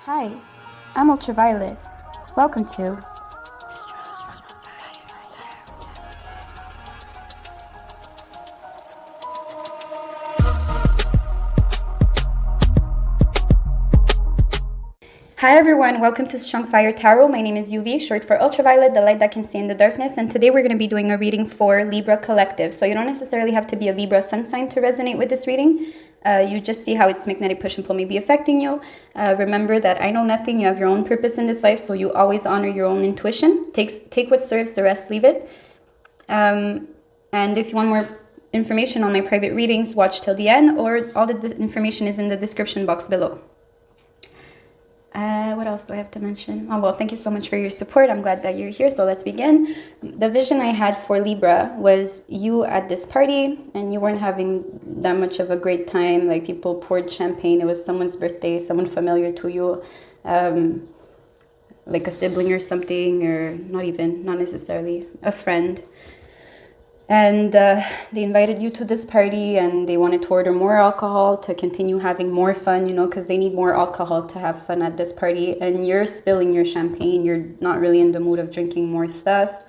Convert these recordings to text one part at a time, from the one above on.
Hi, I'm Ultraviolet. Welcome to Hi everyone, welcome to Strong Fire Tarot. My name is UV, short for Ultraviolet, the light that can see in the darkness. And today we're going to be doing a reading for Libra Collective. So you don't necessarily have to be a Libra sun sign to resonate with this reading. You just see how its magnetic push and pull may be affecting you. Remember that I know nothing. You have your own purpose in this life, so you always honor your own intuition. Take what serves, the rest leave it. And if you want more information on my private readings, watch till the end, or all the information is in the description box below. What else do I have to mention? Oh, well, thank you so much for your support. I'm glad that you're here. So let's begin. The vision I had for Libra was you at this party and you weren't having that much of a great time. Like people poured champagne. It was someone's birthday, someone familiar to you, like a sibling or something, or not necessarily a friend. And they invited you to this party and they wanted to order more alcohol to continue having more fun, because they need more alcohol to have fun at this party. And you're spilling your champagne. You're not really in the mood of drinking more stuff.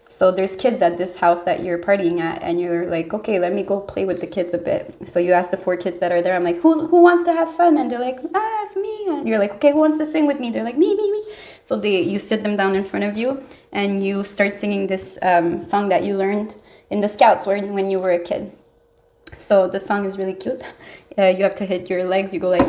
So there's kids at this house that you're partying at and you're like, okay, let me go play with the kids a bit. So you ask the 4 kids that are there. I'm like, who wants to have fun? And they're like, it's me. And you're like, okay, who wants to sing with me? They're like, me. So you sit them down in front of you and you start singing this song that you learned in the Scouts when you were a kid. So the song is really cute. You have to hit your legs. You go like...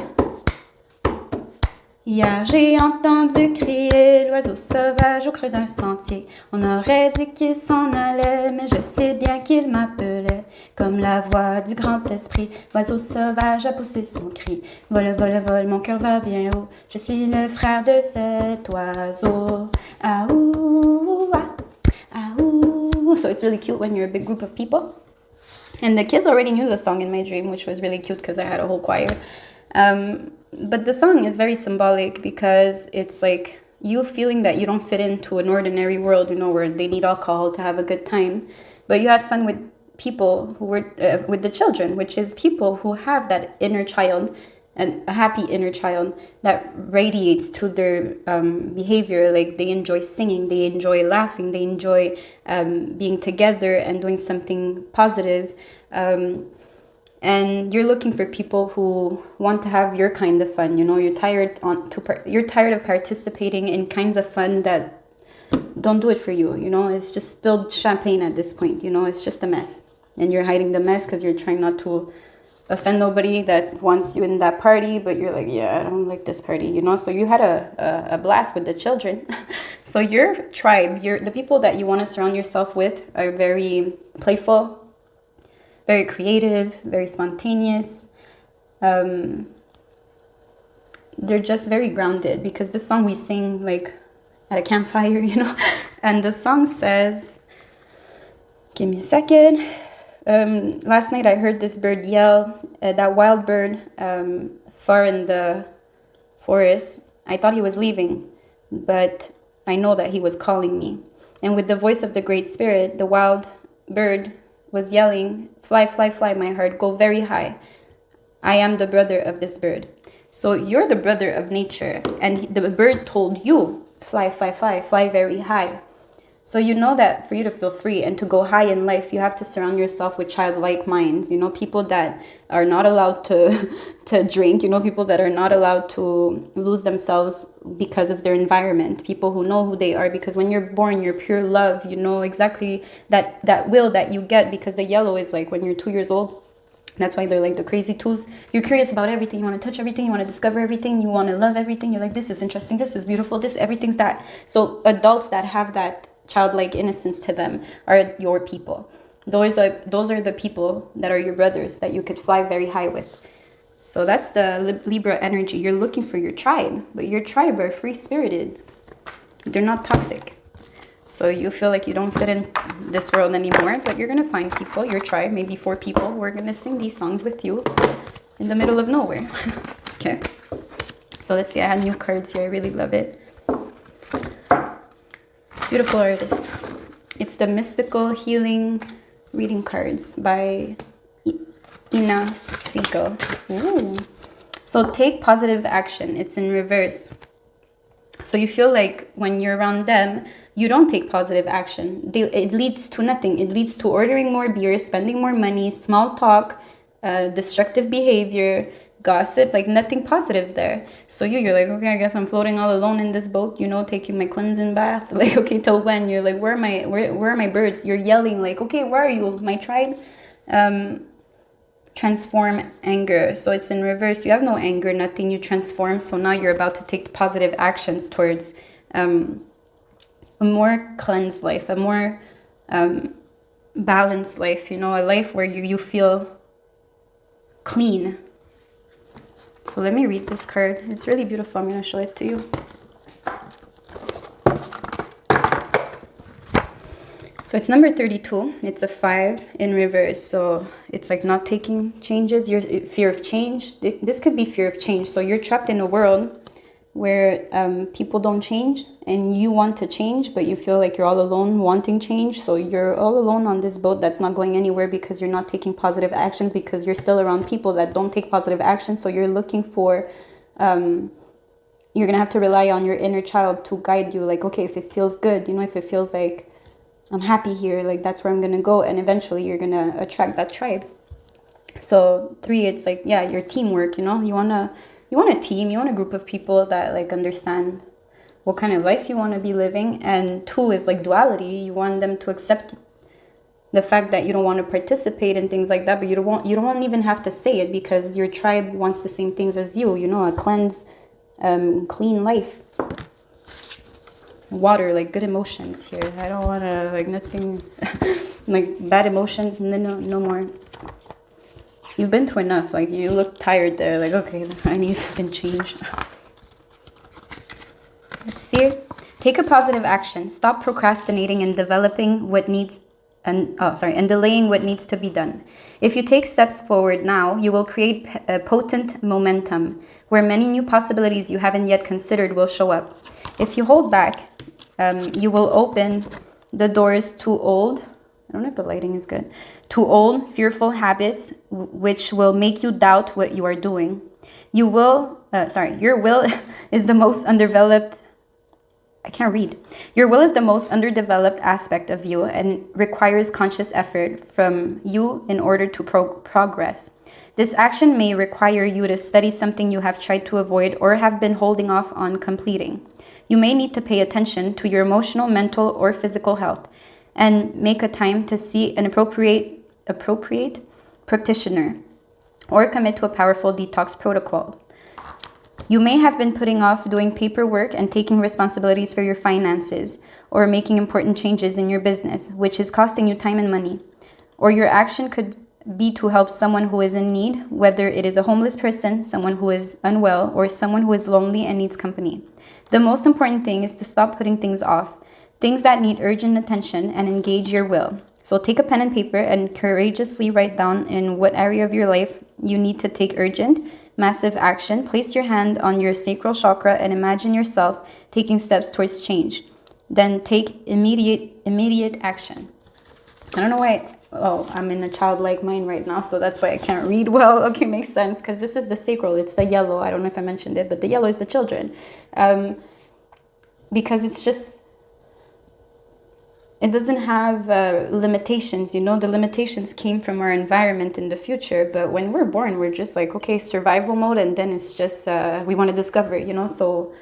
Hier j'ai entendu crier l'oiseau sauvage au creux d'un sentier. On aurait dit qu'il s'en allait, mais je sais bien qu'il m'appelait. Comme la voix du grand esprit, l'oiseau sauvage a poussé son cri. Vole, vole, vole, mon cœur va bien haut. Je suis le frère de cet oiseau. Ah ouh, ah, ah ouh. So it's really cute when you're a big group of people. And the kids already knew the song in my dream, which was really cute because I had a whole choir. But the song is very symbolic because it's like you feeling that you don't fit into an ordinary world, where they need alcohol to have a good time. But you have fun with people who were, with the children, which is people who have that inner child, and a happy inner child that radiates through their behavior. Like they enjoy singing, they enjoy laughing, they enjoy being together and doing something positive. And you're looking for people who want to have your kind of fun. You're tired of participating in kinds of fun that don't do it for you. It's just spilled champagne at this point. It's just a mess, and you're hiding the mess because you're trying not to offend nobody that wants you in that party. But you're like, yeah, I don't like this party. So you had a blast with the children. So your tribe, the people that you want to surround yourself with, are very playful, very creative, very spontaneous. They're just very grounded, because this song we sing like at a campfire, And the song says, give me a second. Last night I heard this bird yell, that wild bird far in the forest. I thought he was leaving, but I know that he was calling me. And with the voice of the Great Spirit, the wild bird was yelling, fly, fly, fly, my heart, go very high. I am the brother of this bird. So you're the brother of nature, and the bird told you, fly, fly, fly, fly very high. So you know that for you to feel free and to go high in life, you have to surround yourself with childlike minds, people that are not allowed to drink, people that are not allowed to lose themselves because of their environment, people who know who they are, because when you're born, you're pure love, exactly that will that you get, because the yellow is like when you're 2 years old. That's why they're like the crazy twos. You're curious about everything. You want to touch everything. You want to discover everything. You want to love everything. You're like, this is interesting. This is beautiful. Everything's that. So adults that have that childlike innocence to them are your people. Those are the people that are your brothers that you could fly very high with. So that's the Libra energy. You're looking for your tribe, but your tribe are free-spirited. They're not toxic. So you feel like you don't fit in this world anymore, but you're going to find people, your tribe, maybe 4 people, who are going to sing these songs with you in the middle of nowhere. Okay. So let's see. I had new cards here. I really love it. Beautiful artist. It's the Mystical Healing Reading Cards by Ina Siegel. Ooh. So take positive action. It's in reverse. So you feel like when you're around them, you don't take positive action. It leads to nothing. It leads to ordering more beer, spending more money, small talk, destructive behavior, gossip, like nothing positive there. So you're like, okay, I guess I'm floating all alone in this boat, you know, taking my cleansing bath. Like, okay, till when? You're like, where are my birds? You're yelling like, okay, where are you? My tribe. Transform anger. So it's in reverse. You have no anger, nothing. You transform. So now you're about to take positive actions towards a more cleansed life, a more balanced life, you know, a life where you feel clean. So let me read this card. It's really beautiful. I'm going to show it to you. So it's number 32. It's a 5 in reverse. So it's like not taking changes. Your fear of change. This could be fear of change. So you're trapped in a world where people don't change and you want to change, but you feel like you're all alone wanting change. So you're all alone on this boat that's not going anywhere because you're not taking positive actions, because you're still around people that don't take positive actions. So you're looking for... you're going to have to rely on your inner child to guide you. Like, okay, if it feels good, you know, if it feels like I'm happy here, like that's where I'm gonna go, and eventually you're gonna attract that tribe. So 3, it's like, yeah, your teamwork, you know, you want a team, you want a group of people that like understand what kind of life you want to be living. And 2 is like duality. You want them to accept the fact that you don't want to participate in things like that, but you don't even have to say it, because your tribe wants the same things as you, you know, a clean life. Water, like good emotions here. I don't want to, like, nothing like bad emotions, and then no more. You've been through enough. Like, you look tired there, like, okay, I need something change. Let's see. Take a positive action. Stop procrastinating and developing what needs and delaying what needs to be done. If you take steps forward now, you will create a potent momentum where many new possibilities you haven't yet considered will show up. If you hold back, you will open the doors to old, I don't know if the lighting is good, to old, fearful habits, which will make you doubt what you are doing. Your will is the most undeveloped, Your will is the most underdeveloped aspect of you and requires conscious effort from you in order to progress. This action may require you to study something you have tried to avoid or have been holding off on completing. You may need to pay attention to your emotional, mental, or physical health and make a time to see an appropriate practitioner or commit to a powerful detox protocol. You may have been putting off doing paperwork and taking responsibilities for your finances or making important changes in your business, which is costing you time and money. Or your action could be to help someone who is in need, whether it is a homeless person, someone who is unwell, or someone who is lonely and needs company. The most important thing is to stop putting things off, things that need urgent attention, and engage your will. So take a pen and paper and courageously write down in what area of your life you need to take urgent, massive action. Place your hand on your sacral chakra and imagine yourself taking steps towards change. Then take immediate action. I don't know why. Oh, I'm in a childlike mind right now, so that's why I can't read well. Okay, makes sense, because this is the sacral. It's the yellow. I don't know if I mentioned it, but the yellow is the children. Because it's just, it doesn't have limitations, you know. The limitations came from our environment in the future, but when we're born, we're just like, okay, survival mode, and then it's just, we want to discover, you know. So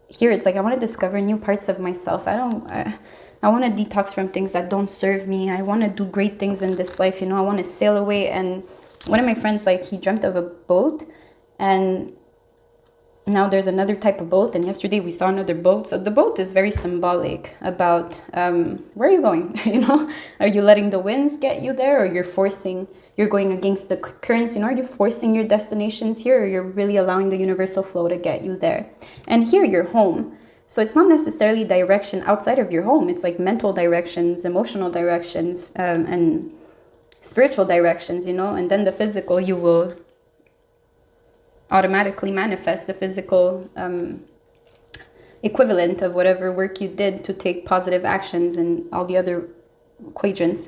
here it's like, I want to discover new parts of myself. I want to detox from things that don't serve me. I want to do great things in this life, you know. I want to sail away. And one of my friends, like, he dreamt of a boat, and now there's another type of boat, and yesterday we saw another boat. So the boat is very symbolic about where are you going? You know, are you letting the winds get you there, or you're going against the currents? You know, are you forcing your destinations here, or you're really allowing the universal flow to get you there? And here you're home. So it's not necessarily direction outside of your home. It's like mental directions, emotional directions, and spiritual directions, you know. And then the physical, you will automatically manifest the physical equivalent of whatever work you did to take positive actions and all the other equations.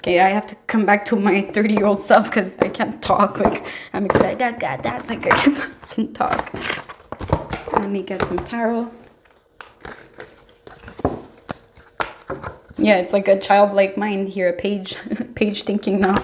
Okay, I have to come back to my 30-year-old self because I can't talk. Like, I'm expecting that. Like, I can't talk. Let me get some tarot. Yeah, it's like a childlike mind here, a page, page thinking now.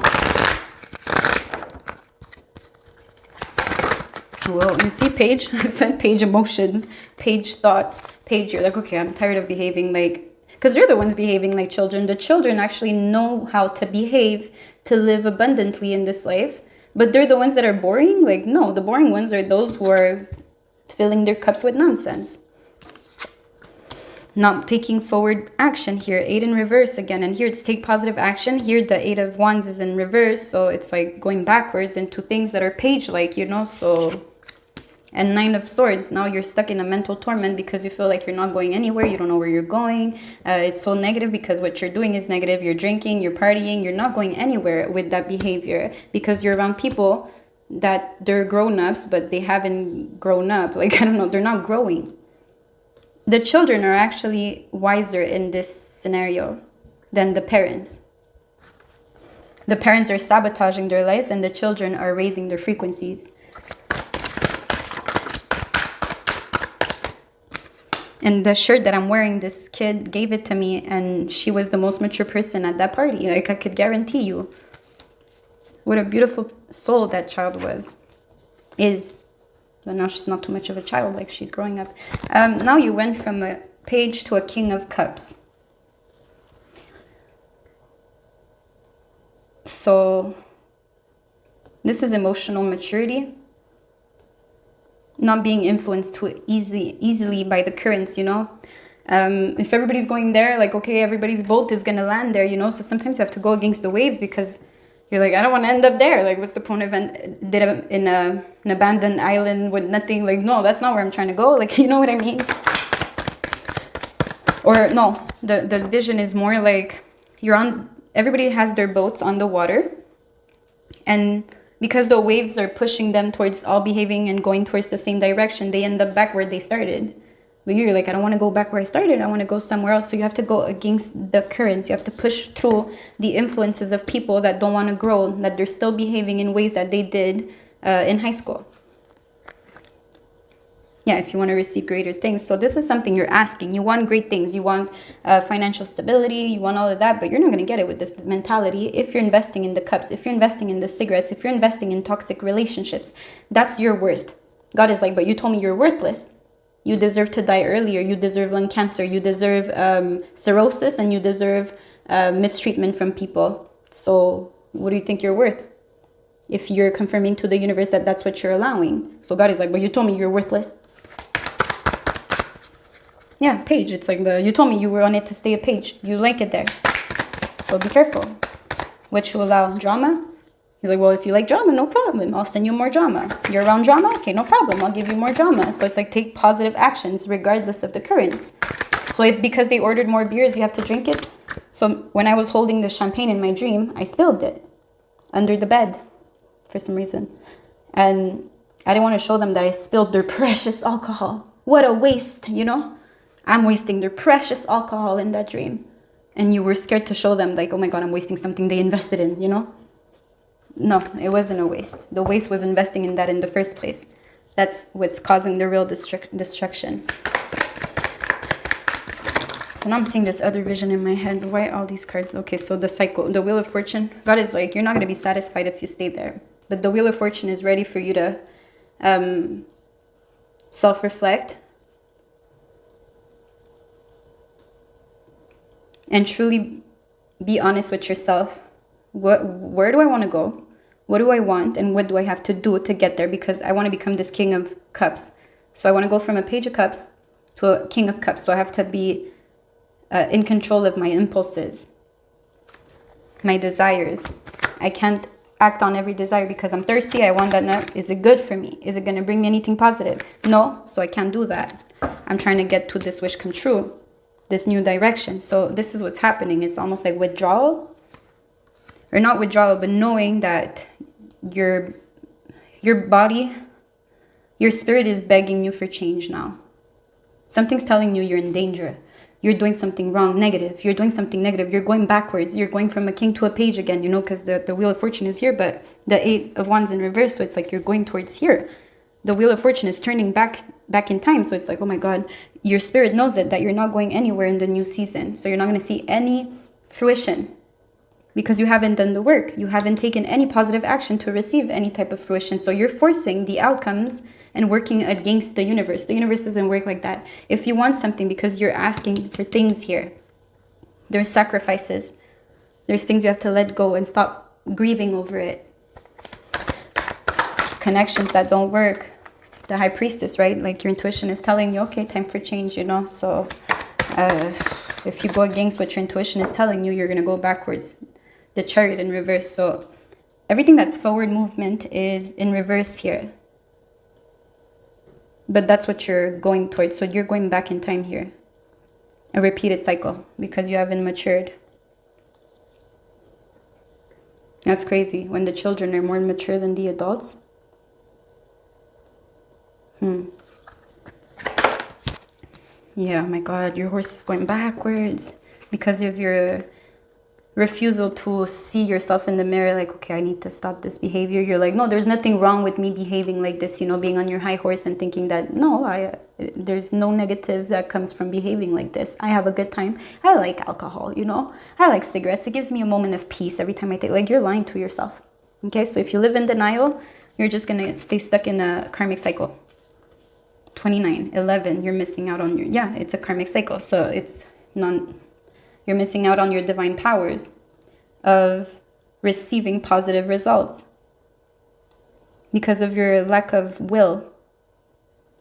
Well, you see page, I said page emotions, page thoughts, page, you're like, okay, I'm tired of behaving like, because you're the ones behaving like children. The children actually know how to behave, to live abundantly in this life, but they're the ones that are boring. Like, no, the boring ones are those who are filling their cups with nonsense. Not taking forward action here. 8 in reverse again. And here it's take positive action. Here the 8 of Wands is in reverse. So it's like going backwards into things that are page-like, you know. So, and 9 of Swords. Now you're stuck in a mental torment because you feel like you're not going anywhere. You don't know where you're going. It's so negative because what you're doing is negative. You're drinking, you're partying. You're not going anywhere with that behavior because you're around people that they're grown-ups, but they haven't grown up. Like, I don't know, they're not growing. The children are actually wiser in this scenario than the parents. The parents are sabotaging their lives and the children are raising their frequencies. And the shirt that I'm wearing, this kid gave it to me and she was the most mature person at that party. Like, I could guarantee you. What a beautiful soul that child is. But now she's not too much of a child, like she's growing up. Now you went from a page to a King of Cups. So this is emotional maturity. Not being influenced too easily by the currents, you know. If everybody's going there, like, okay, everybody's boat is going to land there, you know. So sometimes you have to go against the waves because you're like, I don't want to end up there. Like, what's the point of in an abandoned island with nothing? Like, no, that's not where I'm trying to go. Like, you know what I mean? Or no, the vision is more like everybody has their boats on the water. And because the waves are pushing them towards all behaving and going towards the same direction, they end up back where they started. But you're like, I don't want to go back where I started. I want to go somewhere else. So you have to go against the currents. You have to push through the influences of people that don't want to grow, that they're still behaving in ways that they did in high school. Yeah, if you want to receive greater things. So this is something you're asking. You want great things. You want financial stability. You want all of that. But you're not going to get it with this mentality if you're investing in the cups, if you're investing in the cigarettes, if you're investing in toxic relationships. That's your worth. God is like, but you told me you're worthless. You deserve to die earlier. You deserve lung cancer. You deserve cirrhosis, and you deserve mistreatment from people. So what do you think you're worth? If you're confirming to the universe that that's what you're allowing. So God is like, but you told me you're worthless. Yeah, page. It's like you told me you were on it to stay a page. You like it there. So be careful. What you allow. Drama? He's like, well, if you like drama, no problem. I'll send you more drama. You're around drama? Okay, no problem. I'll give you more drama. So it's like take positive actions regardless of the currents. So because they ordered more beers, you have to drink it. So when I was holding the champagne in my dream, I spilled it under the bed for some reason. And I didn't want to show them that I spilled their precious alcohol. What a waste, you know? I'm wasting their precious alcohol in that dream. And you were scared to show them like, oh my God, I'm wasting something they invested in, you know? No, it wasn't a waste. The waste was investing in that in the first place. That's what's causing the real destruction. So now I'm seeing this other vision in my head. Why all these cards? Okay, so the cycle, the Wheel of Fortune. God is like, you're not going to be satisfied if you stay there. But the Wheel of Fortune is ready for you to self-reflect. And truly be honest with yourself. Where do I want to go? What do I want? And what do I have to do to get there? Because I want to become this King of Cups. So I want to go from a Page of Cups to a King of Cups. So I have to be in control of my impulses, my desires. I can't act on every desire because I'm thirsty. I want that. No, is it good for me? Is it going to bring me anything positive? No, so I can't do that. I'm trying to get to this wish come true, this new direction. So this is what's happening. It's almost like withdrawal. Or not withdrawal, but knowing that your body, your spirit is begging you for change now. Something's telling you you're in danger. you're doing something wrong, negative. You're doing something negative. You're going backwards. You're going from a king to a page again, you know, because the Wheel of Fortune is here, but the 8 of Wands in reverse. So it's like you're going towards here. The Wheel of Fortune is turning back in time. So it's like, oh my God, your spirit knows it, that you're not going anywhere in the new season. So you're not going to see any fruition because you haven't done the work. You haven't taken any positive action to receive any type of fruition. So you're forcing the outcomes and working against the universe. The universe doesn't work like that. If you want something because you're asking for things here, there's sacrifices. There's things you have to let go and stop grieving over it. Connections that don't work. The High Priestess, right? Like your intuition is telling you, okay, time for change, you know? So if you go against what your intuition is telling you, you're going to go backwards. The Chariot in reverse. So everything that's forward movement is in reverse here. But that's what you're going towards. So you're going back in time here. A repeated cycle because you haven't matured. That's crazy. When the children are more mature than the adults. Yeah, my God, your horse is going backwards because of your refusal to see yourself in the mirror like, okay, I need to stop this behavior. You're like, no, there's nothing wrong with me behaving like this, you know, being on your high horse and thinking that, no, there's no negative that comes from behaving like this. I have a good time. I like alcohol, you know, I like cigarettes. It gives me a moment of peace every time I take, like, you're lying to yourself. Okay, so if you live in denial, you're just going to stay stuck in a karmic cycle. 29, 11, you're missing out on your, yeah, it's a karmic cycle. So it's you're missing out on your divine powers of receiving positive results because of your lack of will.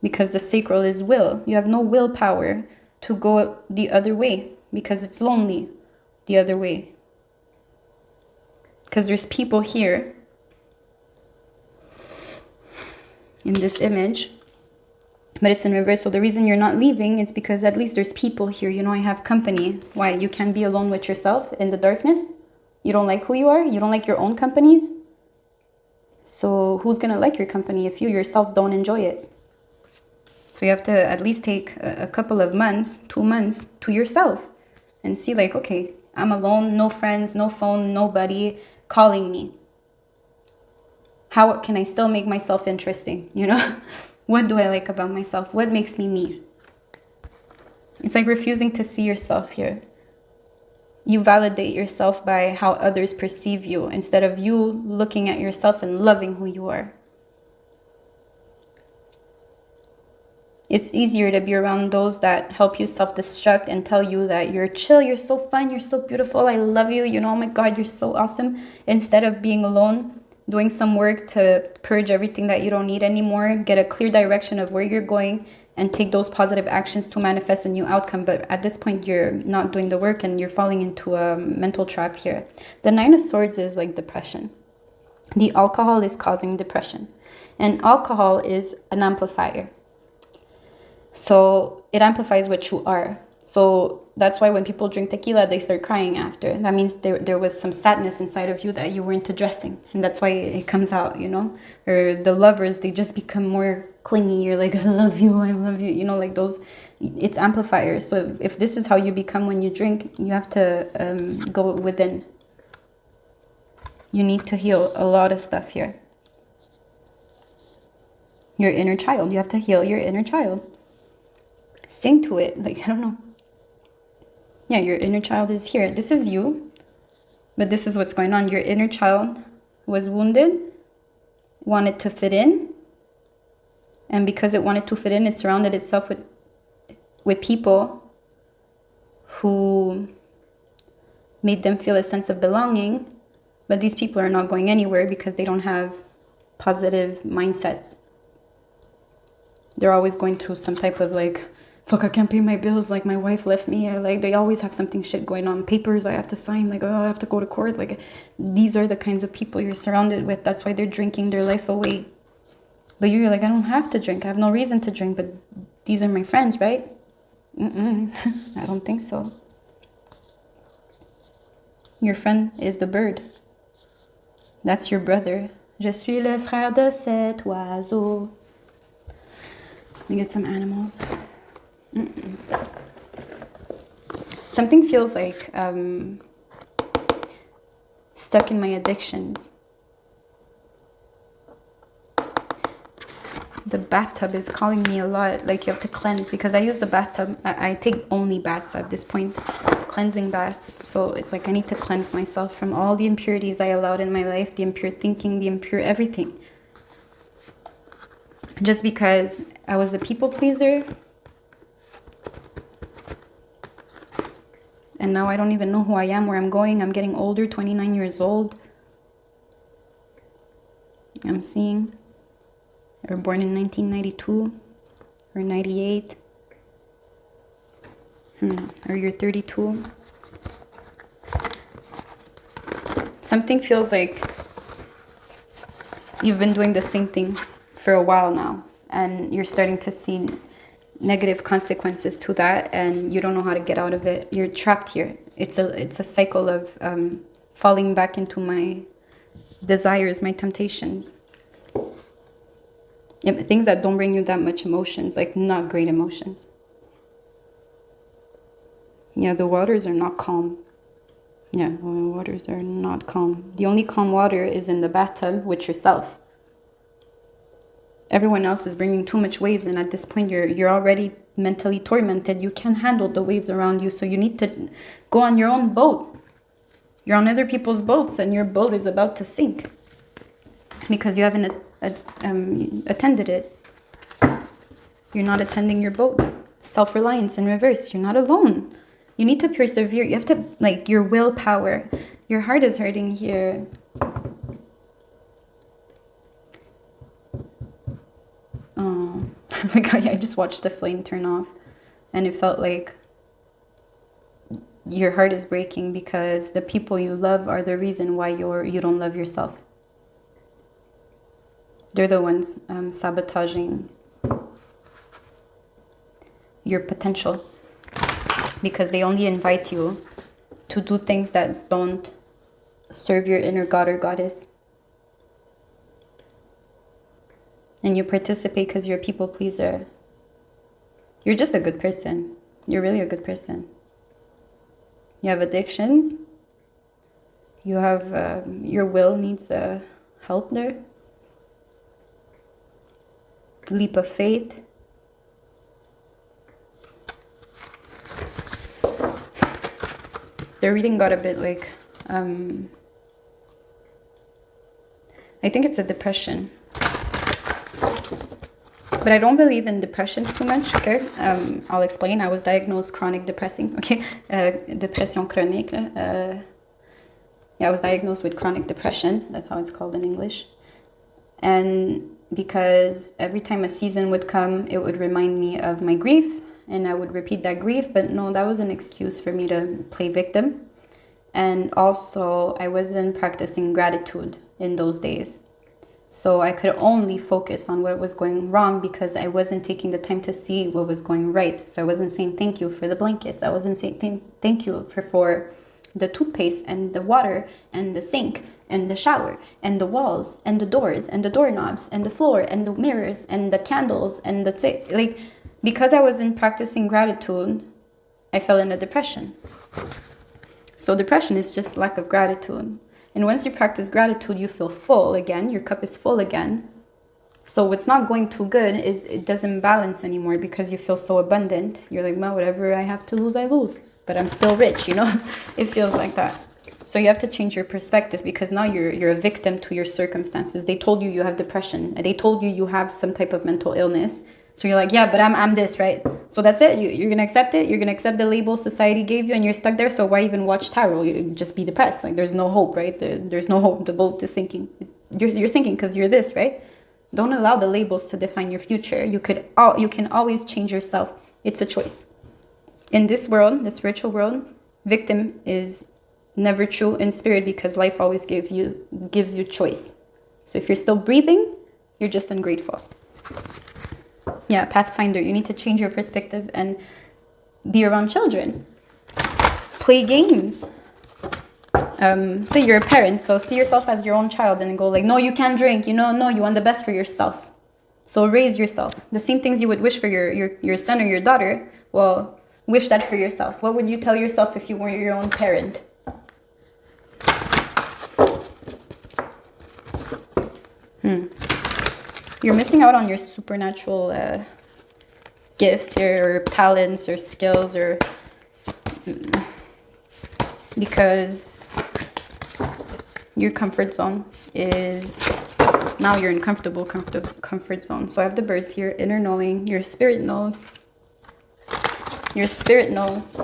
Because the sacral is will. You have no willpower to go the other way because it's lonely the other way. Because there's people here in this image, but it's in reverse. So the reason you're not leaving is because at least there's people here. You know, I have company. Why? You can't be alone with yourself in the darkness. You don't like who you are. You don't like your own company. So who's going to like your company if you yourself don't enjoy it? So you have to at least take a couple of months, 2 months to yourself and see like, okay, I'm alone, no friends, no phone, nobody calling me. How can I still make myself interesting, you know? What do I like about myself? What makes me me? It's like refusing to see yourself here. You validate yourself by how others perceive you instead of you looking at yourself and loving who you are. It's easier to be around those that help you self-destruct and tell you that you're chill, you're so fun, you're so beautiful, I love you, you know, oh my God, you're so awesome. Instead of being alone, doing some work to purge everything that you don't need anymore, get a clear direction of where you're going, and take those positive actions to manifest a new outcome. But at this point, you're not doing the work and you're falling into a mental trap here. The 9 of Swords is like depression. The alcohol is causing depression. And alcohol is an amplifier. So it amplifies what you are. So that's why when people drink tequila, they start crying after. That means there was some sadness inside of you that you weren't addressing. And that's why it comes out, you know. Or the lovers, they just become more clingy. You're like, I love you, you know, like those. It's amplifiers. So if this is how you become when you drink, you have to go within. You need to heal a lot of stuff here. Your inner child. You have to heal your inner child. Sing to it. Like, I don't know. Yeah, your inner child is here. This is you, but this is what's going on. Your inner child was wounded, wanted to fit in, and because it wanted to fit in, it surrounded itself with people who made them feel a sense of belonging, but these people are not going anywhere because they don't have positive mindsets. They're always going through some type of like, fuck, I can't pay my bills, like my wife left me, like they always have something shit going on, papers I have to sign, like, oh, I have to go to court. Like, these are the kinds of people you're surrounded with. That's why they're drinking their life away. But you're like, I don't have to drink, I have no reason to drink, but these are my friends, right? I don't think so. Your friend is the bird. That's your brother. Je suis le frère de cet oiseau. Let me get some animals. Something feels like stuck in my addictions. The bathtub is calling me a lot. Like, you have to cleanse, because I use the bathtub. I take only baths at this point, cleansing baths. So it's like I need to cleanse myself from all the impurities I allowed in my life, the impure thinking, the impure everything. Just because I was a people pleaser. And now I don't even know who I am, where I'm going. I'm getting older, 29 years old. I'm seeing. Or born in 1992 or 98. Or you're 32. Something feels like you've been doing the same thing for a while now, and you're starting to see negative consequences to that, and you don't know how to get out of it. You're trapped here. It's a cycle of falling back into my desires, my temptations. Things that don't bring you that much emotions, like not great emotions. Yeah, the waters are not calm. Yeah, the waters are not calm. The only calm water is in the bathtub with yourself. Everyone else is bringing too much waves, and at this point you're already mentally tormented. You can't handle the waves around you, so you need to go on your own boat. You're on other people's boats, and your boat is about to sink because you haven't attended it. You're not attending your boat. Self-reliance in reverse. You're not alone. You need to persevere. You have to, like, your willpower. Your heart is hurting here. Oh my God, I just watched the flame turn off, and it felt like your heart is breaking because the people you love are the reason why you don't love yourself. They're the ones sabotaging your potential, because they only invite you to do things that don't serve your inner god or goddess. And you participate because you're a people pleaser. You're just a good person. You're really a good person. You have addictions. You have, your will needs help there. Leap of faith. The reading got a bit like, I think it's a depression. But I don't believe in depression too much, okay? I'll explain. I was diagnosed chronic depressing, okay? Depression chronique. Yeah, I was diagnosed with chronic depression. That's how it's called in English. And because every time a season would come, it would remind me of my grief, and I would repeat that grief. But no, that was an excuse for me to play victim. And also, I wasn't practicing gratitude in those days. So I could only focus on what was going wrong because I wasn't taking the time to see what was going right. So I wasn't saying thank you for the blankets. I wasn't saying thank you for the toothpaste and the water and the sink and the shower and the walls and the doors and the doorknobs and the floor and the mirrors and the candles and like, because I wasn't practicing gratitude, I fell into depression. So depression is just lack of gratitude. And once you practice gratitude, you feel full again. Your cup is full again. So what's not going too good is it doesn't balance anymore because you feel so abundant. You're like, well, whatever I have to lose, I lose. But I'm still rich, you know? It feels like that. So you have to change your perspective because now you're a victim to your circumstances. They told you you have depression. They told you you have some type of mental illness. So you're like, yeah, but I'm this, right? So that's it. You're going to accept it. You're going to accept the label society gave you and you're stuck there. So why even watch tarot? You just be depressed. Like, there's no hope, right? There's no hope. The boat is sinking. You're sinking because you're this, right? Don't allow the labels to define your future. You can always change yourself. It's a choice. In this world, the spiritual world, victim is never true in spirit because life always gives you choice. So if you're still breathing, you're just ungrateful. Yeah, Pathfinder, you need to change your perspective and be around children. Play games. Say you're a parent, so see yourself as your own child and go like, no, you can't drink. No, you want the best for yourself. So raise yourself. The same things you would wish for your son or your daughter. Well, Wish that for yourself. What would you tell yourself if you weren't your own parent? You're missing out on your supernatural gifts here, or talents, or skills, or because your comfort zone is, now you're in comfort zone. So I have the birds here. Inner knowing. Your spirit knows. Your spirit knows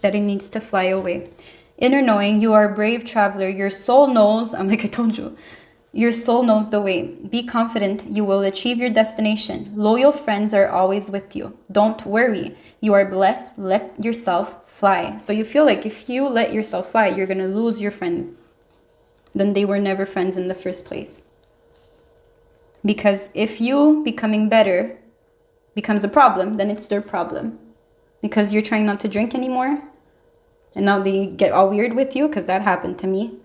that it needs to fly away. Inner knowing. You are a brave traveler. Your soul knows. I'm like I told you. Your soul knows the way. Be confident. You will achieve your destination. Loyal friends are always with you. Don't worry. You are blessed. Let yourself fly. So you feel like if you let yourself fly, you're going to lose your friends. Then they were never friends in the first place. Because if you becoming better becomes a problem, then it's their problem. Because you're trying not to drink anymore. And now they get all weird with you, because that happened to me.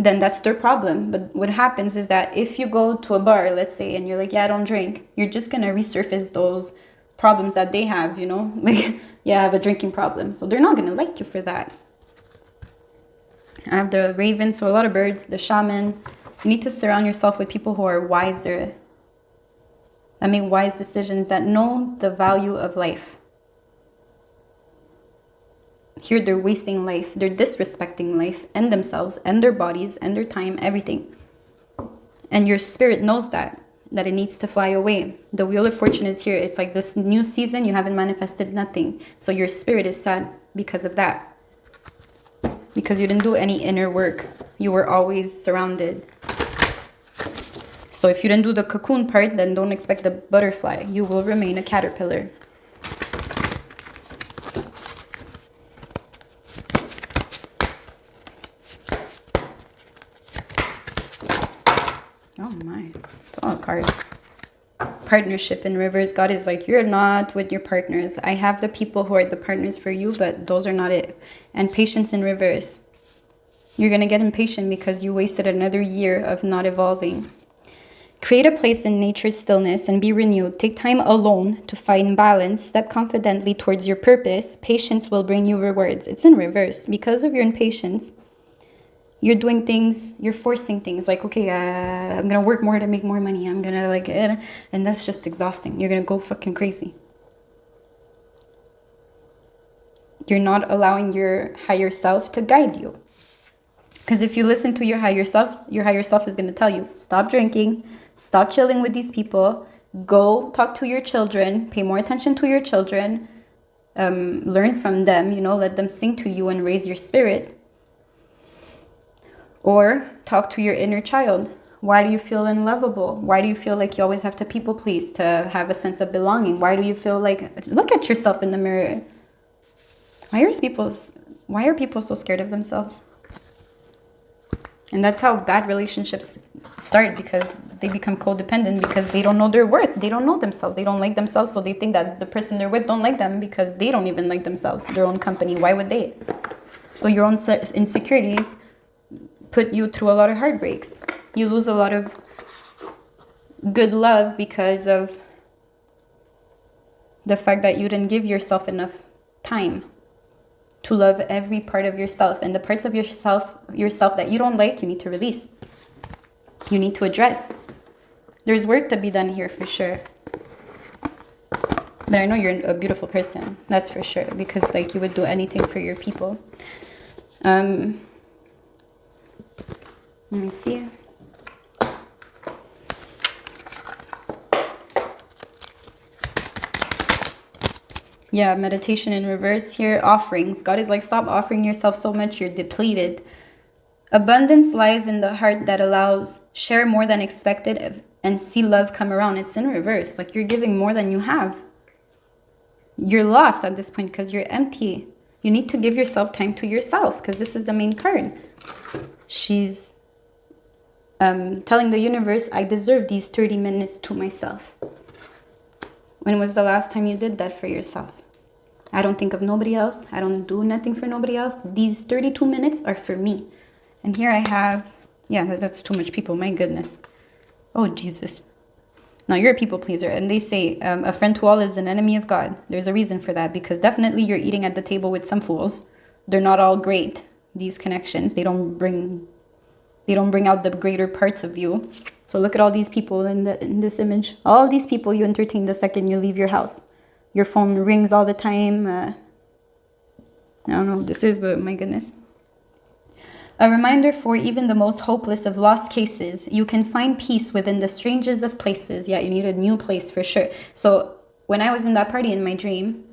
Then that's their problem. But what happens is that if you go to a bar, let's say, and you're like, yeah, I don't drink, you're just going to resurface those problems that they have, you know? Like, yeah, I have a drinking problem. So they're not going to like you for that. I have the raven, so a lot of birds, the shaman. You need to surround yourself with people who are wiser, that make wise decisions, that know the value of life. Here they're wasting life, they're disrespecting life and themselves and their bodies and their time, everything. And your spirit knows that it needs to fly away. The wheel of fortune is here. It's like this new season, you haven't manifested nothing. So your spirit is sad because of that. Because you didn't do any inner work. You were always surrounded. So if you didn't do the cocoon part, then don't expect the butterfly. You will remain a caterpillar. Oh my, it's all cards. Partnership in reverse. God is like, you're not with your partners. I have the people who are the partners for you, but those are not it. And patience in reverse. You're going to get impatient because you wasted another year of not evolving. Create a place in nature's stillness and be renewed. Take time alone to find balance. Step confidently towards your purpose. Patience will bring you rewards. It's in reverse. Because of your impatience, you're doing things, you're forcing things like, okay, I'm going to work more to make more money. I'm going to and that's just exhausting. You're going to go fucking crazy. You're not allowing your higher self to guide you. Because if you listen to your higher self is going to tell you, stop drinking, stop chilling with these people, go talk to your children, pay more attention to your children, learn from them, let them sing to you and raise your spirit. Or talk to your inner child. Why do you feel unlovable? Why do you feel like you always have to people please to have a sense of belonging? Why do you feel like, look at yourself in the mirror. Why are people so scared of themselves? And that's how bad relationships start, because they become codependent because they don't know their worth. They don't know themselves. They don't like themselves. So they think that the person they're with don't like them because they don't even like themselves, their own company. Why would they? So your own insecurities put you through a lot of heartbreaks. You lose a lot of good love because of the fact that you didn't give yourself enough time to love every part of yourself. And the parts of yourself that you don't like, you need to release. You need to address. There's work to be done here for sure. But I know you're a beautiful person. That's for sure. Because like you would do anything for your people. Let me see. Yeah, meditation in reverse here. Offerings. God is like, stop offering yourself so much. You're depleted. Abundance lies in the heart that allows. Share more than expected and see love come around. It's in reverse. Like you're giving more than you have. You're lost at this point because you're empty. You need to give yourself time to yourself because this is the main card. She's telling the universe, I deserve these 30 minutes to myself. When was the last time you did that for yourself? I don't think of nobody else. I don't do nothing for nobody else. These 32 minutes are for me. And here I have, yeah, that's too much people. My goodness. Oh, Jesus. Now, you're a people pleaser. And they say a friend to all is an enemy of God. There's a reason for that, because definitely you're eating at the table with some fools. They're not all great, these connections. They don't bring out the greater parts of you. So look at all these people in this image. All these people you entertain the second you leave your house. Your phone rings all the time. I don't know what this is, but my goodness. A reminder for even the most hopeless of lost cases. You can find peace within the strangest of places. Yeah, you need a new place for sure. So when I was in that party in my dream,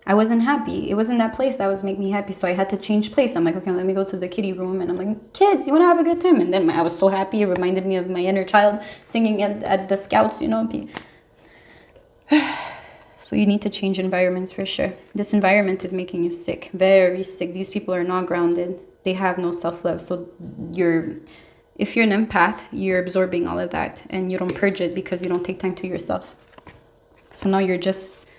I wasn't happy. It wasn't that place that was making me happy. So I had to change place. I'm like, okay, let me go to the kiddie room. And I'm like, kids, you want to have a good time? And then I was so happy. It reminded me of my inner child singing at the scouts, you know. So you need to change environments for sure. This environment is making you sick, very sick. These people are not grounded. They have no self-love. So if you're an empath, you're absorbing all of that and you don't purge it because you don't take time to yourself. So now you're just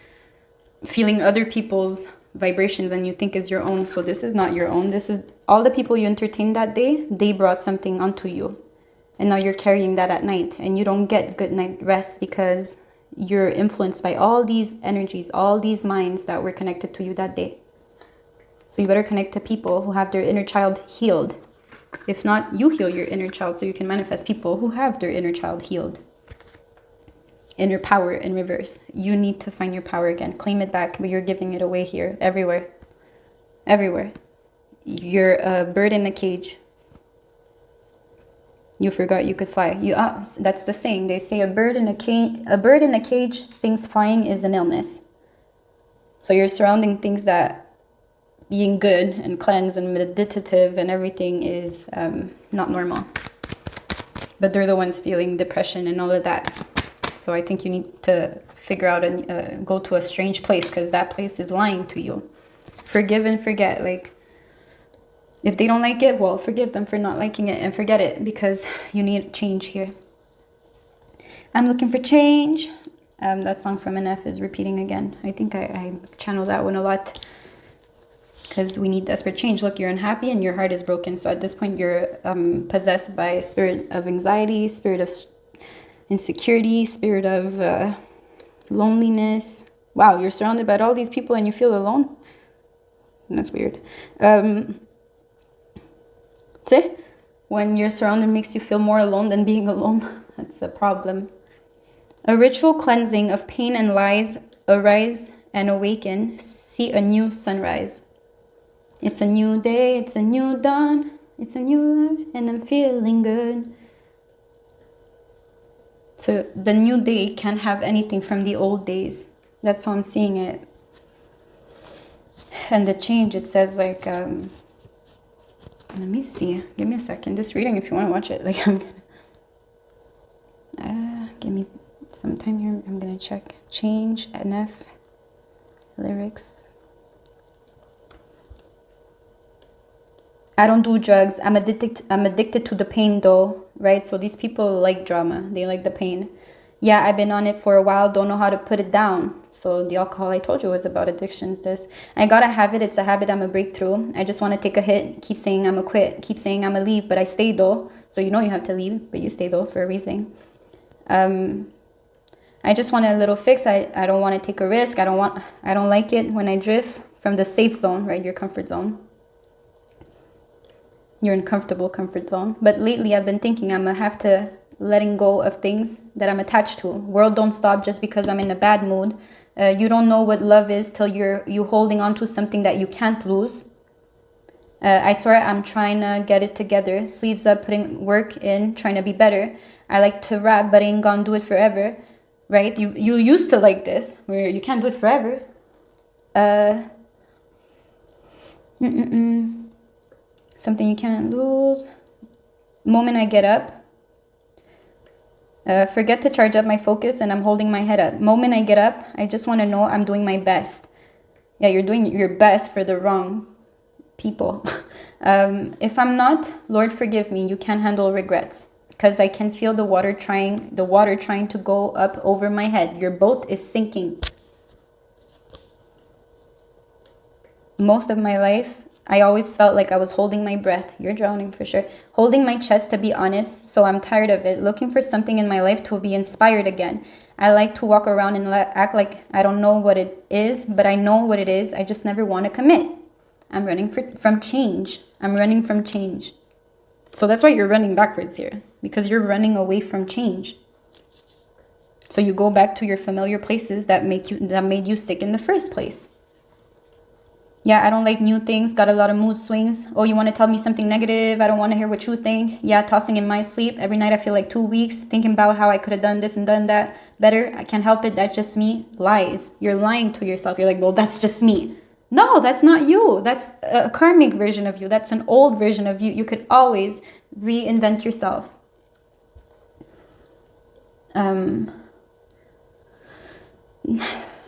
feeling other people's vibrations and you think is your own. So this is not your own. This is all the people you entertained that day. They brought something onto you. And now you're carrying that at night and you don't get good night rest because you're influenced by all these energies, all these minds that were connected to you that day. So you better connect to people who have their inner child healed. If not, you heal your inner child so you can manifest people who have their inner child healed. Inner power in reverse. You need to find your power again. Claim it back, but you're giving it away here, everywhere. Everywhere. You're a bird in a cage. You forgot you could fly. That's the saying. They say a bird in a cage thinks flying is an illness. So you're surrounding things that being good and cleanse and meditative and everything is not normal. But they're the ones feeling depression and all of that. So I think you need to figure out and go to a strange place because that place is lying to you. Forgive and forget. Like, if they don't like it, well, forgive them for not liking it and forget it because you need change here. I'm looking for change. That song from NF is repeating again. I think I channel that one a lot. Because we need desperate change. Look, you're unhappy and your heart is broken. So at this point, you're possessed by a spirit of anxiety, spirit of insecurity, spirit of loneliness. Wow, you're surrounded by all these people and you feel alone? That's weird. See? When you're surrounded makes you feel more alone than being alone. That's a problem. A ritual cleansing of pain and lies. Arise and awaken. See a new sunrise. It's a new day, it's a new dawn, it's a new life, and I'm feeling good. So the new day can't have anything from the old days. That's how I'm seeing it. And the change, it says like, let me see, give me a second. This reading, if you want to watch it, like I'm gonna, give me some time here. I'm gonna check. Change, NF, lyrics. I don't do drugs. I'm addicted to the pain though, right? So these people like drama. They like the pain. Yeah, I've been on it for a while. Don't know how to put it down. So the alcohol I told you was about addictions. I gotta have it. It's a habit. I'm a breakthrough. I just want to take a hit. Keep saying I'm a quit. Keep saying I'm a leave. But I stay though. So you know you have to leave. But you stay though for a reason. I just want a little fix. I don't want to take a risk. I don't like it when I drift from the safe zone, right? Your comfort zone. Your uncomfortable comfort zone. But lately I've been thinking I'm gonna have to letting go of things that I'm attached to. World don't stop just because I'm in a bad mood. You don't know what love is till you holding on to something that you can't lose. I swear I'm trying to get it together. Sleeves up, putting work in, trying to be better. I like to rap, but I ain't gonna do it forever. Right? You used to like this, where you can't do it forever. Something you can't lose. Moment I get up. Forget to charge up my focus and I'm holding my head up. Moment I get up, I just want to know I'm doing my best. Yeah, you're doing your best for the wrong people. If I'm not, Lord forgive me, you can't handle regrets. Because I can feel the water trying to go up over my head. Your boat is sinking. Most of my life, I always felt like I was holding my breath. You're drowning for sure. Holding my chest, to be honest, so I'm tired of it. Looking for something in my life to be inspired again. I like to walk around and act like I don't know what it is, but I know what it is. I just never want to commit. I'm running from change. I'm running from change. So that's why you're running backwards here, because you're running away from change. So you go back to your familiar places that made you sick in the first place. Yeah, I don't like new things. Got a lot of mood swings. Oh, you want to tell me something negative? I don't want to hear what you think. Yeah, tossing in my sleep. Every night I feel like 2 weeks thinking about how I could have done this and done that better. I can't help it. That's just me. Lies. You're lying to yourself. You're like, well, that's just me. No, that's not you. That's a karmic version of you. That's an old version of you. You could always reinvent yourself. Yeah,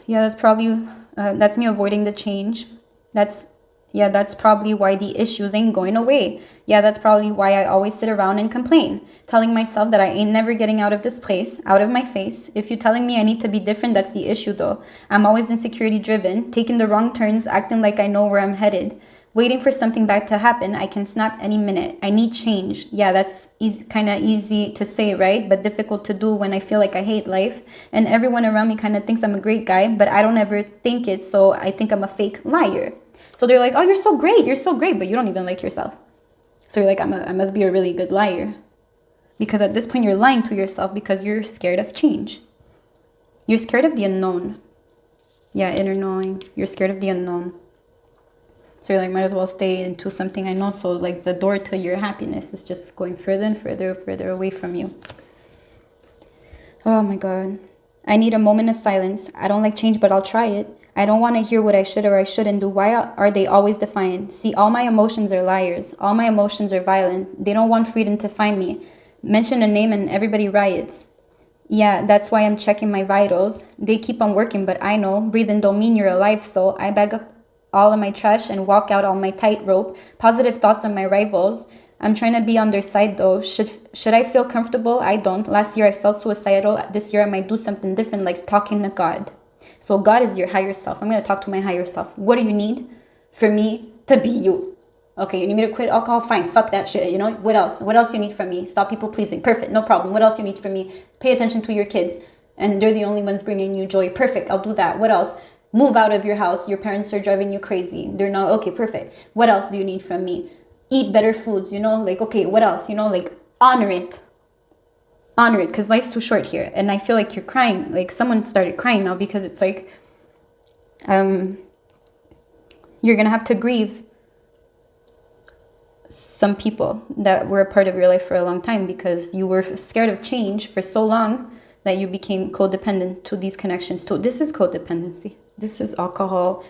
that's probably, that's me avoiding the change. That's probably why the issues ain't going away. Yeah, that's probably why I always sit around and complain, telling myself that I ain't never getting out of this place, out of my face. If you're telling me I need to be different, that's the issue though. I'm always insecurity driven, taking the wrong turns, acting like I know where I'm headed, waiting for something bad to happen. I can snap any minute. I need change. Yeah, that's kind of easy to say, right? But difficult to do when I feel like I hate life. And everyone around me kind of thinks I'm a great guy, but I don't ever think it, so I think I'm a fake liar. So they're like, oh, you're so great, but you don't even like yourself. So you're like, I must be a really good liar. Because at this point, you're lying to yourself because you're scared of change. You're scared of the unknown. Yeah, inner knowing. You're scared of the unknown. So you're like, might as well stay into something I know. So like the door to your happiness is just going further and further away from you. Oh my God. I need a moment of silence. I don't like change, but I'll try it. I don't want to hear what I should or I shouldn't do. Why are they always defiant? See, all my emotions are liars. All my emotions are violent. They don't want freedom to find me. Mention a name and everybody riots. Yeah, that's why I'm checking my vitals. They keep on working, but I know breathing don't mean you're alive. So I bag up all of my trash and walk out on my tightrope. Positive thoughts on my rivals. I'm trying to be on their side though. Should I feel comfortable? I don't. Last year I felt suicidal. This year I might do something different, like talking to God. So God is your higher self. I'm going to talk to my higher self. What do you need for me to be you? Okay, you need me to quit alcohol? Fine, fuck that shit. You know, what else? What else you need from me? Stop people pleasing. Perfect, no problem. What else you need from me? Pay attention to your kids. And they're the only ones bringing you joy. Perfect, I'll do that. What else? Move out of your house. Your parents are driving you crazy. They're not, okay, perfect. What else do you need from me? Eat better foods, you know, like, okay, what else? You know, like, honor it. Honor it, because life's too short here. And I feel like you're crying. Like someone started crying now because it's like you're gonna have to grieve some people that were a part of your life for a long time because you were scared of change for so long that you became codependent to these connections too. This is codependency. This is alcohol,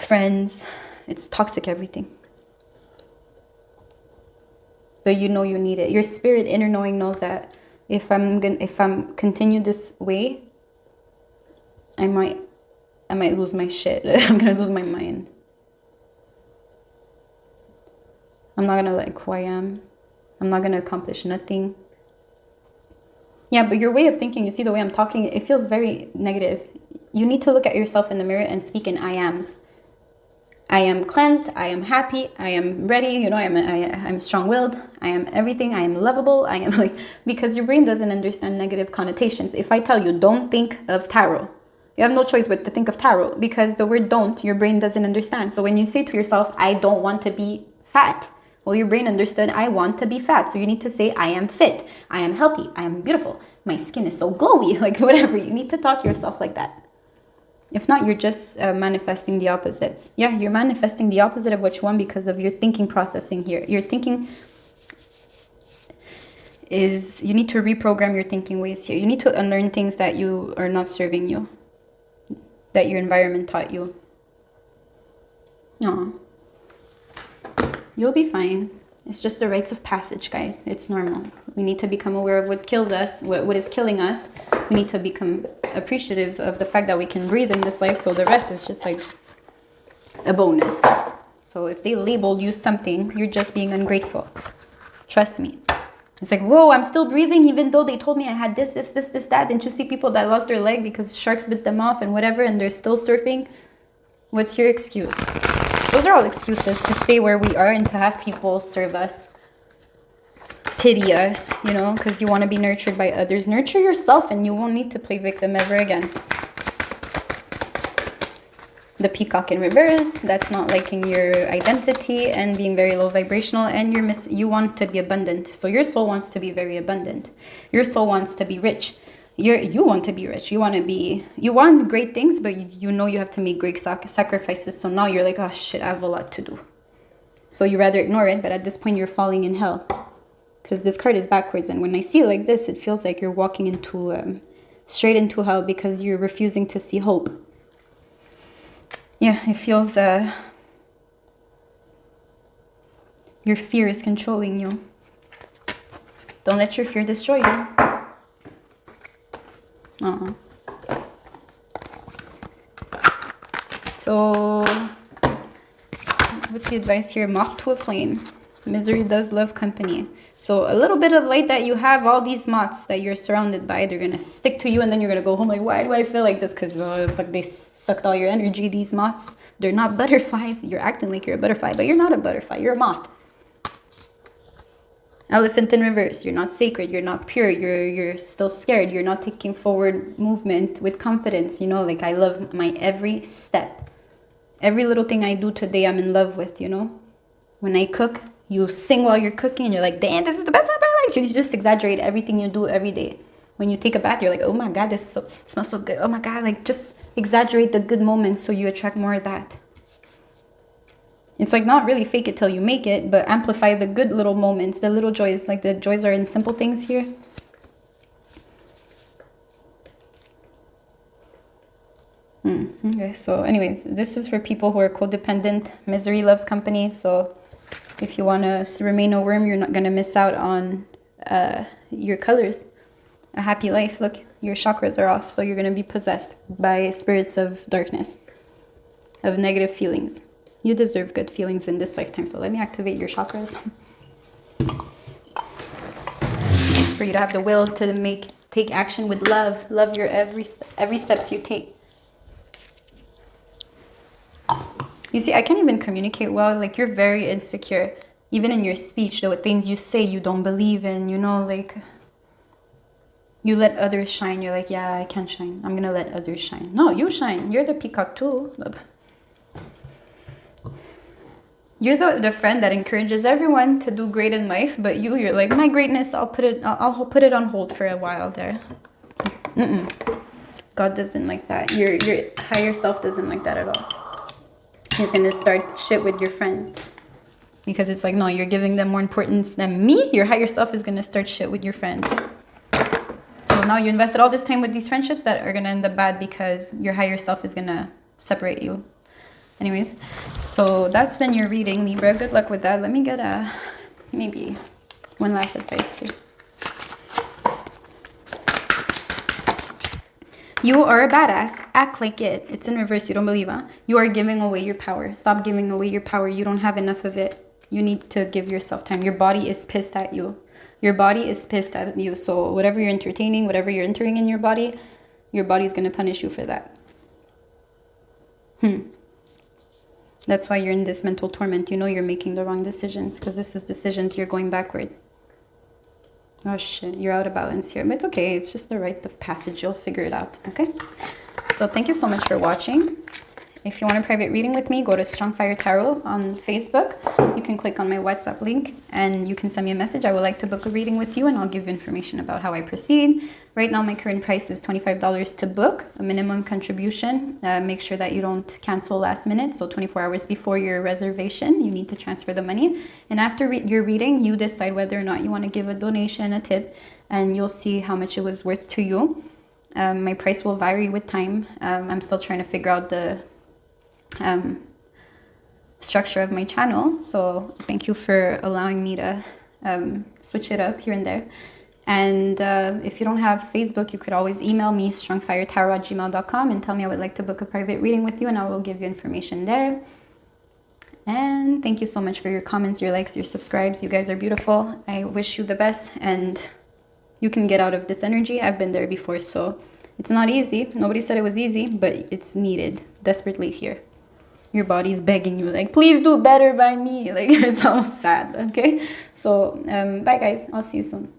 friends. It's toxic everything. But you know you need it. Your spirit, inner knowing, knows that if I'm continue this way, I might lose my shit. I'm gonna lose my mind. I'm not gonna like who I am. I'm not gonna accomplish nothing. Yeah, but your way of thinking, you see the way I'm talking, it feels very negative. You need to look at yourself in the mirror and speak in I ams. I am cleansed, I am happy, I am ready, you know, I'm strong-willed, I am everything, I am lovable, I am like, because your brain doesn't understand negative connotations. If I tell you, don't think of tarot, you have no choice but to think of tarot, because the word don't, your brain doesn't understand. So when you say to yourself, I don't want to be fat, well, your brain understood, I want to be fat. So you need to say, I am fit, I am healthy, I am beautiful, my skin is so glowy, like whatever. You need to talk to yourself like that. If not, you're just manifesting the opposites. Yeah, you're manifesting the opposite of what you want because of your thinking processing here. Your thinking is, you need to reprogram your thinking ways here. You need to unlearn things that you are not serving you, that your environment taught you. No, you'll be fine. It's just the rites of passage, guys. It's normal. We need to become aware of what kills us, what is killing us. We need to become appreciative of the fact that we can breathe in this life. So the rest is just like a bonus. So if they labeled you something, you're just being ungrateful. Trust me. It's like, whoa, I'm still breathing even though they told me I had this, that. Didn't you see people that lost their leg because sharks bit them off and whatever, and they're still surfing? What's your excuse? those are all excuses to stay where we are and to have people serve us, pity us, you know, because you want to be nurtured by others. Nurture yourself and you won't need to play victim ever again. The peacock in reverse, that's not liking your identity and being very low vibrational, and you want to be abundant. So your soul wants to be very abundant. Your soul wants to be rich. You want to be rich. You want great things, but you know you have to make great sacrifices. So now you're like, oh shit, I have a lot to do. So you rather ignore it, but at this point you're falling in hell. Because this card is backwards, and when I see it like this, it feels like you're walking into straight into hell because you're refusing to see hope. Yeah, it feels your fear is controlling you. Don't let your fear destroy you. So what's the advice here? Moth to a flame. Misery does love company. So a little bit of light that you have, all these moths that you're surrounded by, they're gonna stick to you, and then you're gonna go home like, why do I feel like this? Because like they sucked all your energy, these moths. They're not butterflies. You're acting like you're a butterfly, but you're not a butterfly, you're a moth. Elephant in reverse. You're not sacred, you're not pure, you're still scared, you're not taking forward movement with confidence. You know, like I love my every step. Every little thing I do today, I'm in love with, you know. When I cook, you sing while you're cooking, and you're like, damn, this is the best I've ever liked. You just exaggerate everything you do every day. When you take a bath, you're like, oh my God, this smells so good. Oh my God, like just exaggerate the good moments so you attract more of that. It's like not really fake it till you make it, but amplify the good little moments, the little joys. Like the joys are in simple things here. Okay, so anyways, this is for people who are codependent. Misery loves company. So if you want to remain a worm, you're not going to miss out on your colors. A happy life. Look, your chakras are off. So you're going to be possessed by spirits of darkness, of negative feelings. You deserve good feelings in this lifetime. So let me activate your chakras. For you to have the will to take action with love. Love your every steps you take. You see, I can't even communicate well. Like, you're very insecure. Even in your speech, the things you say you don't believe in, you know, like, you let others shine. You're like, yeah, I can't shine. I'm going to let others shine. No, you shine. You're the peacock too. You're the friend that encourages everyone to do great in life, but you're like, my greatness, I'll put it on hold for a while there. God doesn't like that. Your higher self doesn't like that at all. He's gonna start shit with your friends because it's like, no, you're giving them more importance than me. Your higher self is gonna start shit with your friends. So now you invested all this time with these friendships that are gonna end up bad because your higher self is gonna separate you. Anyways, so that's been your reading, Libra. Good luck with that. Let me get maybe one last advice here. You are a badass. Act like it. It's in reverse. You don't believe, huh? You are giving away your power. Stop giving away your power. You don't have enough of it. You need to give yourself time. Your body is pissed at you. Your body is pissed at you. So whatever you're entertaining, whatever you're entering in your body is going to punish you for that. That's why you're in this mental torment. You know you're making the wrong decisions because this is decisions you're going backwards. Oh shit, you're out of balance here. But it's okay. It's just the rite of passage. You'll figure it out. Okay? So thank you so much for watching. If you want a private reading with me, go to Strong Fire Tarot on Facebook. You can click on my WhatsApp link and you can send me a message. I would like to book a reading with you and I'll give you information about how I proceed. Right now, my current price is $25 to book, a minimum contribution. Make sure that you don't cancel last minute. So 24 hours before your reservation, you need to transfer the money. And after your reading, you decide whether or not you want to give a donation, a tip, and you'll see how much it was worth to you. My price will vary with time. I'm still trying to figure out the structure of my channel, so thank you for allowing me to switch it up here and there. And if you don't have Facebook, you could always email me strongfiretarot@gmail.com and tell me I would like to book a private reading with you, and I will give you information there. And thank you so much for your comments, your likes, your subscribes. You guys are beautiful. I wish you the best, and you can get out of this energy. I've been there before, so it's not easy. Nobody said it was easy, but it's needed desperately here. your body's begging you, like, please do better by me. Like, it's almost sad. Okay, so bye guys, I'll see you soon.